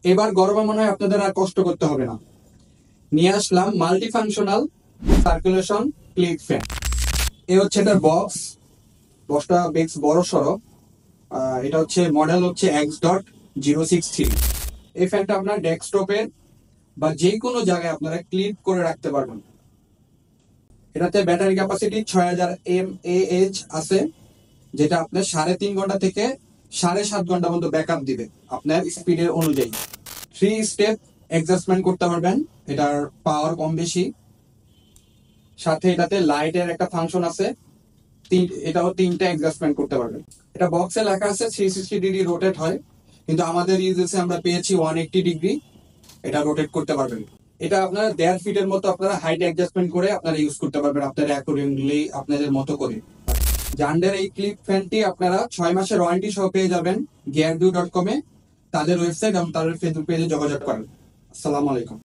এবার গরমে মনে হয় আপনাদের আর কষ্ট করতে হবে না। নিয়ে আসলাম multi functional circulation clip fan. এ হচ্ছে এটার বক্স। বক্সটা বেশ বড় সড়ো। এটা হচ্ছে মডেল হচ্ছে X.063। এই ফ্যানটা আপনার ডেস্কটপের বা যে কোনো জায়গায় আপনারা ক্লিপ করে রাখতে পারবেন। এটাতে ব্যাটারি ক্যাপাসিটি 6000 mAh আছে, যেটা আপনার 3.5 ঘন্টা থেকে 7.5 ঘন্টা পর্যন্ত ব্যাকআপ দিবে আপনার স্পিডের অনুযায়ী। 3 স্টেপ অ্যাডজাস্টমেন্ট করতে পারবেন, এটার পাওয়ার কম বেশি। সাথে এটাতে লাইটের একটা ফাংশন আছে, এটাও 3টা অ্যাডজাস্টমেন্ট করতে পারবেন। এটা বক্সে লেখা আছে 360 ডিগ্রি রোটেট হয়, কিন্তু আমাদের ইউজেসে আমরা পেয়েছি 180 ডিগ্রি। এটা রোটেট করতে পারবেন। এটা আপনারা 1.5 ফিটের মতো আপনারা হাইট অ্যাডজাস্টমেন্ট করে আপনারা ইউজ করতে পারবেন আপনারা অ্যাকর্ডিংলি আপনাদের মতো করে। জান্ডের এই ক্লিপ ফ্যানটি আপনারা 6 মাসের ওয়ারেন্টি সহ পেয়ে যাবেন geardo.com-এ। তাদের ওয়েবসাইট এবং তাদের ফেসবুক পেজে যোগাযোগ করেন। আসসালামু আলাইকুম।